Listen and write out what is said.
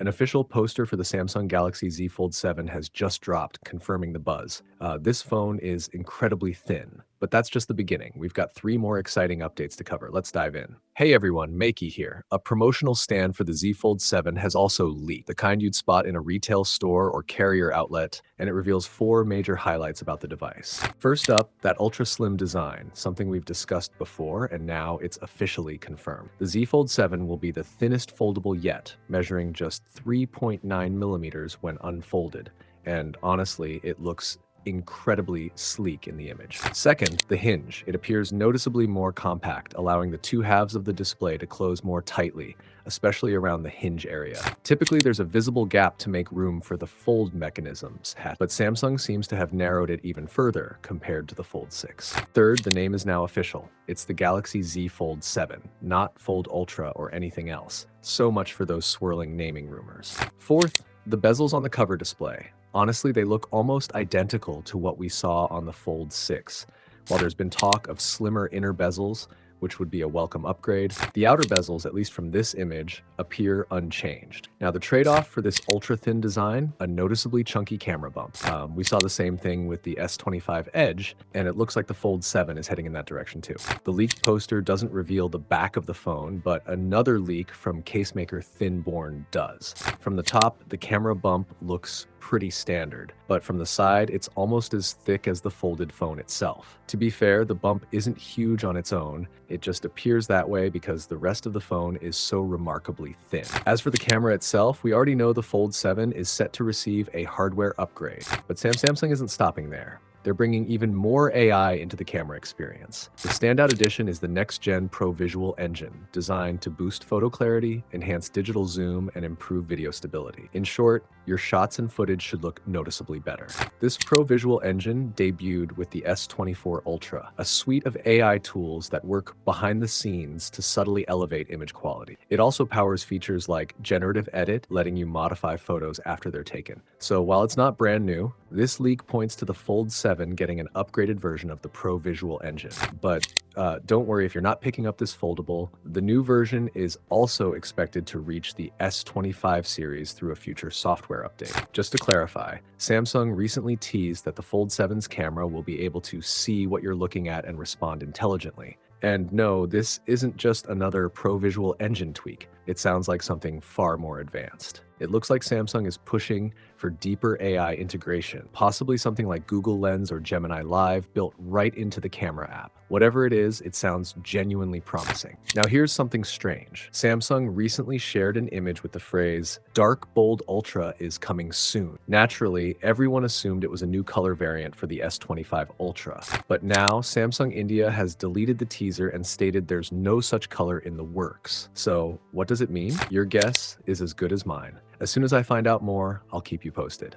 An official poster for the Samsung Galaxy Z Fold 7 has just dropped, confirming the buzz. This phone is incredibly thin, but that's just the beginning. We've got 3 more exciting updates to cover. Let's dive in. Hey everyone, Maiky here. A promotional stand for the Z Fold 7 has also leaked, the kind you'd spot in a retail store or carrier outlet, and it reveals 4 major highlights about the device. First up, that ultra slim design, something we've discussed before, and now it's officially confirmed. The Z Fold 7 will be the thinnest foldable yet, measuring just 3.9 millimeters when unfolded, and honestly, it looks incredibly sleek in the image. Second, the hinge. It appears noticeably more compact, allowing the 2 halves of the display to close more tightly, especially around the hinge area. Typically, there's a visible gap to make room for the fold mechanisms, but Samsung seems to have narrowed it even further compared to the Fold 6. Third, the name is now official. It's the Galaxy Z Fold 7, not Fold Ultra or anything else. So much for those swirling naming rumors. Fourth, the bezels on the cover display. Honestly, they look almost identical to what we saw on the Fold 6. While there's been talk of slimmer inner bezels, which would be a welcome upgrade, the outer bezels, at least from this image, appear unchanged. Now, the trade-off for this ultra-thin design, a noticeably chunky camera bump. We saw the same thing with the S25 Edge, and it looks like the Fold 7 is heading in that direction too. The leaked poster doesn't reveal the back of the phone, but another leak from casemaker Thinborn does. From the top, the camera bump looks pretty standard, but from the side, it's almost as thick as the folded phone itself. To be fair, the bump isn't huge on its own, it just appears that way because the rest of the phone is so remarkably thin. As for the camera itself, we already know the Fold 7 is set to receive a hardware upgrade, but Samsung isn't stopping there. They're bringing even more AI into the camera experience. The standout addition is the next-gen ProVisual Engine, designed to boost photo clarity, enhance digital zoom, and improve video stability. In short, your shots and footage should look noticeably better. This ProVisual Engine debuted with the S24 Ultra, a suite of AI tools that work behind the scenes to subtly elevate image quality. It also powers features like generative edit, letting you modify photos after they're taken. So while it's not brand new, this leak points to the Fold 7 getting an upgraded version of the ProVisual Engine. But don't worry if you're not picking up this foldable. The new version is also expected to reach the S25 series through a future software update. Just to clarify, Samsung recently teased that the Fold 7's camera will be able to see what you're looking at and respond intelligently. And no, this isn't just another ProVisual Engine tweak. It sounds like something far more advanced. It looks like Samsung is pushing for deeper AI integration, possibly something like Google Lens or Gemini Live built right into the camera app. Whatever it is, it sounds genuinely promising. Now here's something strange. Samsung recently shared an image with the phrase, "Dark Bold Ultra is coming soon." Naturally, everyone assumed it was a new color variant for the S25 Ultra. But now, Samsung India has deleted the teaser and stated there's no such color in the works. So, what does it mean? Your guess is as good as mine. As soon as I find out more, I'll keep you posted.